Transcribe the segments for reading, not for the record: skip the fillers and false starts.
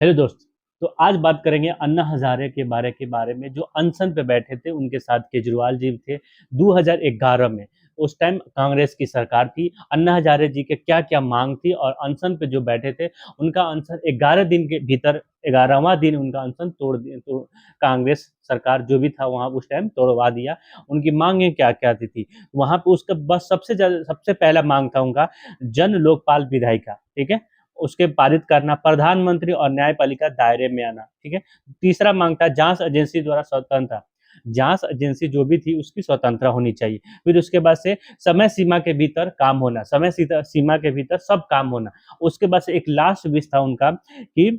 Hello दोस्त। तो आज बात करेंगे अन्ना हजारे के बारे में जो अनशन पे बैठे थे उनके साथ केजरीवाल जी थे 2011 में। उस टाइम कांग्रेस की सरकार थी। अन्ना हजारे जी के क्या क्या मांग थी और अनशन पे जो बैठे थे उनका अनशन 11 दिन के भीतर 11वां दिन उनका अनशन तोड़ दिया। तो कांग्रेस सरकार जो भी था वहां उस टाइम तोड़वा दिया। उनकी मांगे क्या क्या थी वहां पे उसका बस सबसे पहला मांग था उनका जन लोकपाल विधायिका। ठीक है, उसके पारित करना, प्रधानमंत्री और न्यायपालिका दायरे में आना। ठीक है। तीसरा मांग था जांच एजेंसी द्वारा स्वतंत्र, जांच एजेंसी जो भी थी उसकी स्वतंत्र होनी चाहिए। फिर उसके बाद से समय सीमा के भीतर काम होना, सीमा के भीतर सब काम होना। उसके बाद से एक लास्ट विश था उनका कि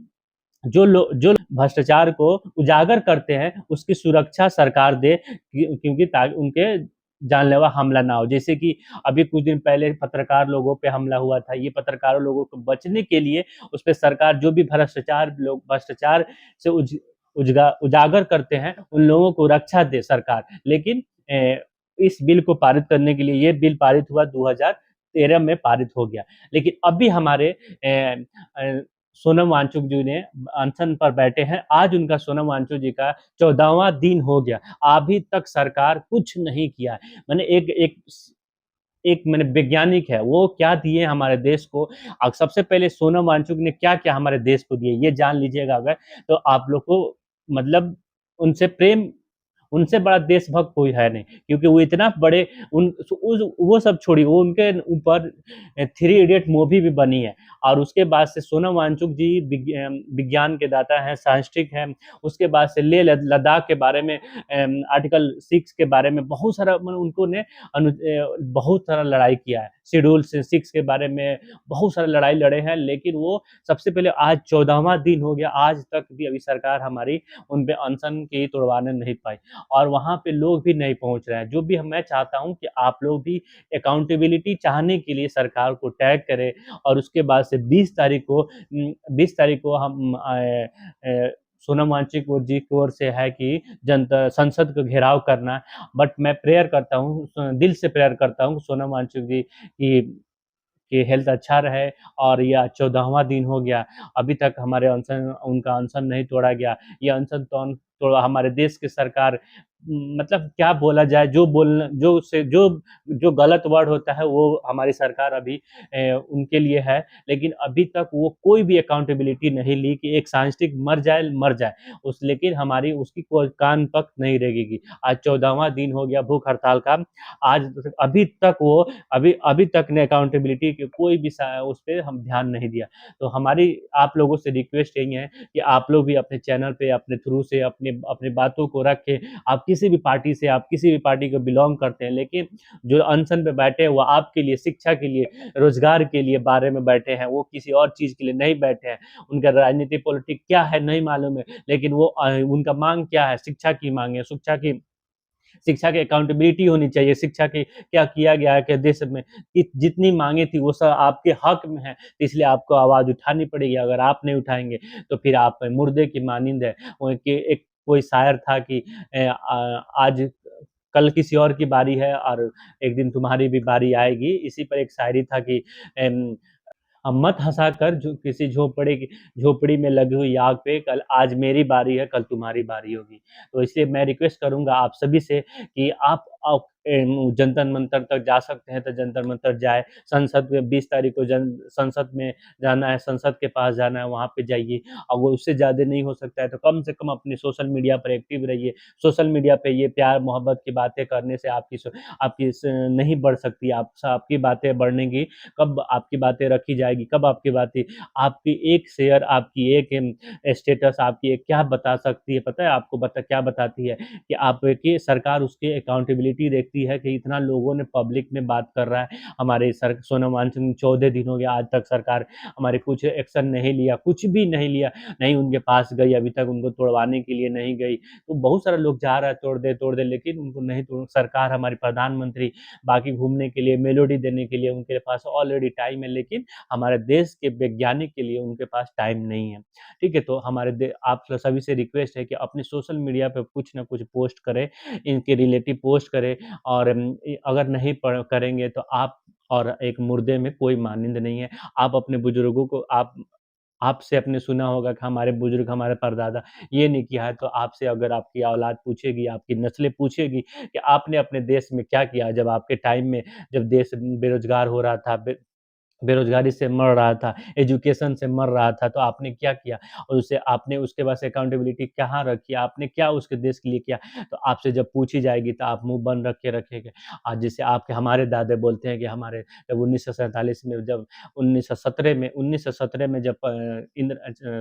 जो भ्रष्टाचार को उजागर करते हैं उसकी सुरक्षा सरकार दे, क्योंकि उनके जानलेवा हमला ना हो। जैसे कि अभी कुछ दिन पहले पत्रकार लोगों पे हमला हुआ था, ये पत्रकारों लोगों को बचने के लिए उस पर सरकार जो भी भ्रष्टाचार से उजागर करते हैं उन लोगों को रक्षा दे सरकार। लेकिन इस बिल को पारित करने के लिए ये बिल पारित हुआ 2013 में पारित हो गया। लेकिन अभी हमारे सोनम वांगचुक जी ने अनशन पर बैठे हैं। आज उनका सोनम वांगचुक जी का 14वां दिन हो गया, अभी तक सरकार कुछ नहीं किया है। मैंने एक एक एक मैंने वैज्ञानिक है वो क्या दिए हमारे देश को। सबसे पहले सोनम वांगचुक ने क्या क्या हमारे देश को दिए ये जान लीजिएगा अगर, तो आप लोग को मतलब उनसे प्रेम, उनसे बड़ा देशभक्त कोई है नहीं, क्योंकि वो इतना बड़े वो सब छोड़िए, वो उनके ऊपर थ्री इडियट मूवी भी बनी है। और उसके बाद से सोनम वांगचुक जी विज्ञान के दाता हैं, साइंटिस्ट हैं। उसके बाद से ले लद्दाख के बारे में, आर्टिकल 6 के बारे में बहुत सारा उनको ने बहुत सारा लड़ाई किया है। शेड्यूल 6 के बारे में बहुत सारा लड़ाई लड़े हैं। लेकिन वो सबसे पहले आज 14वां दिन हो गया, आज तक भी अभी सरकार हमारी उन पे अनशन की तोड़वाने नहीं पाई और वहाँ पे लोग भी नहीं पहुँच रहे हैं। जो भी मैं चाहता हूँ कि आप लोग भी अकाउंटेबिलिटी चाहने के लिए सरकार को टैग करें और उसके बाद से 20 तारीख को हम सोनम वांगचुक जी की ओर से है कि जनता संसद को घेराव करना। बट मैं प्रेयर करता हूँ, दिल से प्रेयर करता हूँ सोनम वांगचुक जी की हेल्थ अच्छा रहे। और यह 14वां दिन हो गया, अभी तक हमारे अनशन उनका अनशन नहीं तोड़ा गया। ये अनशन तो हमारे देश की सरकार, मतलब क्या बोला जाए, जो बोलना जो गलत वर्ड होता है वो हमारी सरकार अभी उनके लिए है। लेकिन अभी तक वो कोई भी अकाउंटेबिलिटी नहीं ली कि एक साइंटिस्ट मर जाए उस, लेकिन हमारी उसकी कोई कान पक नहीं रहेगी। आज 14वां दिन हो गया भूख हड़ताल का। आज अभी तक वो अभी अभी तक ने अकाउंटेबिलिटी के कोई भी उस पर हम ध्यान नहीं दिया। तो हमारी आप लोगों से रिक्वेस्ट यही है कि आप लोग भी अपने चैनल पे अपने थ्रू से अपने अपने बातों को रखें। आप किसी भी पार्टी को बिलोंग करते हैं, लेकिन जो अनशन पे बैठे हैं वो आपके लिए, शिक्षा के लिए, रोजगार के लिए बारे में बैठे हैं, वो किसी और चीज के लिए नहीं बैठे हैं। उनका राजनीति पॉलिटिक्स क्या है नहीं मालूम है, लेकिन वो उनका मांग क्या है, शिक्षा की मांग है। शिक्षा की अकाउंटेबिलिटी होनी चाहिए, शिक्षा की क्या किया गया है कि देश में जितनी मांगे थी वो सब आपके हक में है, तो इसलिए आपको आवाज उठानी पड़ेगी। अगर आप नहीं उठाएंगे तो फिर आप मुर्दे की मानिंद है। वो कि एक कोई शायर था कि आज कल किसी और की बारी है और एक दिन तुम्हारी भी बारी आएगी। इसी पर एक शायरी था कि मत हंसा कर जो किसी झोपड़ी में लगी हुई आग पे, कल आज मेरी बारी है कल तुम्हारी बारी होगी। तो इसलिए मैं रिक्वेस्ट करूंगा आप सभी से कि आप जंतर मंतर तक जा सकते हैं तो जंतर मंतर जाए। संसद में 20 तारीख को संसद में जाना है, संसद के पास जाना है, वहां पे जाइए। और वो उससे ज्यादा नहीं हो सकता है तो कम से कम अपने सोशल मीडिया पर एक्टिव रहिए। सोशल मीडिया पे ये प्यार मोहब्बत की बातें करने से नहीं बढ़ सकती। आपकी बातें बढ़ने की, कब आपकी बातें रखी जाएगी, कब आपकी बातें, आपकी एक शेयर, आपकी एक स्टेटस, आपकी एक क्या बता सकती है, पता है आपको क्या बताती है कि आपकी सरकार उसकी अकाउंटेबिलिटी देखती है कि इतना लोगों ने पब्लिक में बात कर रहा है। हमारे सर सोनम वांगचुक 14 दिन हो गया, आज तक सरकार हमारे कुछ एक्शन नहीं लिया, कुछ भी नहीं लिया। नहीं उनके पास गई, अभी तक उनको तोड़वाने के लिए नहीं गई। तो बहुत सारे लोग जा रहा है तोड़ दे, लेकिन उनको नहीं तोड़। सरकार हमारी प्रधानमंत्री बाकी घूमने के लिए, मेलोडी देने के लिए उनके पास ऑलरेडी टाइम है, लेकिन हमारे देश के वैज्ञानिक के लिए उनके पास टाइम नहीं है। ठीक है, तो आप सभी से रिक्वेस्ट है कि अपने सोशल मीडिया पे कुछ ना कुछ पोस्ट करें, इनके रिलेटिव पोस्ट करें। और अगर नहीं करेंगे तो आप और एक मुर्दे में कोई मानिंद नहीं है। आप अपने बुजुर्गों को आपसे आपने सुना होगा कि हमारे बुजुर्ग, हमारे परदादा ये नहीं किया है, तो आपसे अगर आपकी औलाद पूछेगी, आपकी नस्लें पूछेगी कि आपने अपने देश में क्या किया? जब आपके टाइम में जब देश बेरोज़गार हो रहा था, बेरोज़गारी से मर रहा था, एजुकेशन से मर रहा था, तो आपने क्या किया? और उसे आपने उसके पास अकाउंटेबिलिटी कहाँ रखी? आपने क्या उसके देश के लिए किया? तो आपसे जब पूछी जाएगी तो आप मुँह बंद रख के रखेंगे। जैसे आपके हमारे दादा बोलते हैं कि हमारे जब 1947 में जब 1917 में जब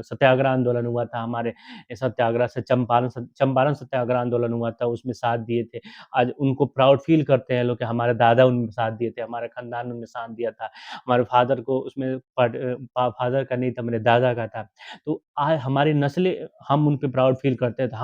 सत्याग्रह आंदोलन हुआ था हमारे सत्याग्रह से चंपारण सत्याग्रह आंदोलन हुआ था, उसमें साथ दिए थे। आज उनको प्राउड फ़ील करते हैं लोग कि हमारे दादा उनमें साथ दिए थे, हमारे खानदान ने उनमें साथ दिया था। हमारे फ़ादर को उसमें फ़ादर का नहीं था, मेरे दादा का था। तो आज हमारी नस्लें हम उन पे प्राउड फ़ील करते हैं, तो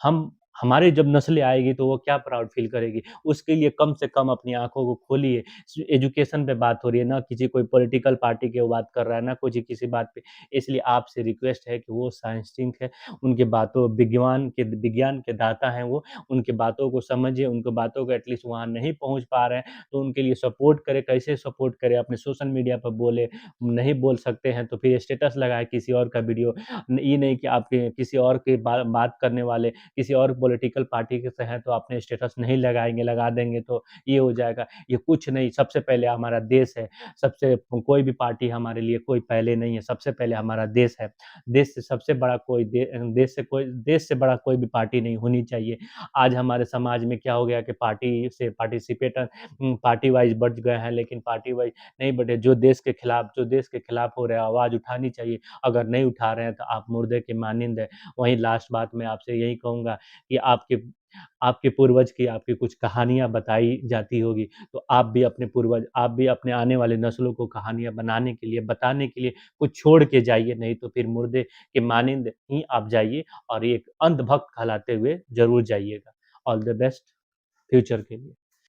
हम हमारी जब नस्लें आएगी तो वो क्या प्राउड फ़ील करेगी? उसके लिए कम से कम अपनी आँखों को खोलिए। एजुकेशन पे बात हो रही है, ना किसी कोई पॉलिटिकल पार्टी की वो बात कर रहा है, ना कुछ किसी बात पे। इसलिए आपसे रिक्वेस्ट है कि वो साइंटिस्ट है, उनकी बातों विज्ञान के दाता हैं वो, उनकी बातों को समझिए, उनकी बातों को एटलीस्ट वहाँ नहीं पहुँच पा रहे हैं, तो उनके लिए सपोर्ट करें, कैसे सपोर्ट करें? अपने सोशल मीडिया पर बोले, नहीं बोल सकते हैं तो फिर स्टेटस लगाएँ किसी और का वीडियो। ये नहीं कि आपके किसी और की बात करने वाले किसी और पॉलिटिकल पार्टी के से हैं तो आपने स्टेटस नहीं लगाएँगे, लगा देंगे तो ये हो जाएगा। ये कुछ नहीं, सबसे पहले हमारा देश है, सबसे कोई भी पार्टी हमारे लिए कोई पहले नहीं है, सबसे पहले हमारा देश है। देश से सबसे बड़ा कोई देश से बड़ा कोई भी पार्टी नहीं होनी चाहिए। आज हमारे समाज में क्या हो गया कि पार्टी वाइज़ बढ़ गए हैं, लेकिन पार्टी वाइज़ नहीं बढ़े। जो देश के खिलाफ हो रहा है, आवाज़ उठानी चाहिए। अगर नहीं उठा रहे हैं, तो आप मुर्दे की मानिंद हैं। वहीं लास्ट बात मैं आपसे यही कहूँगा कि आपके आपके पूर्वज की आपकी कुछ कहानियाँ बताई जाती होगी, तो आप भी अपने आने वाले नस्लों को कहानियाँ बनाने के लिए, बताने के लिए कुछ छोड़ के जाइए, नहीं तो फिर मुर्दे के मानिंद ही आप जाइए और एक अंधभक्त कहलाते हुए ज़रूर जाइएगा। ऑल द बेस्ट फ्यूचर के लिए।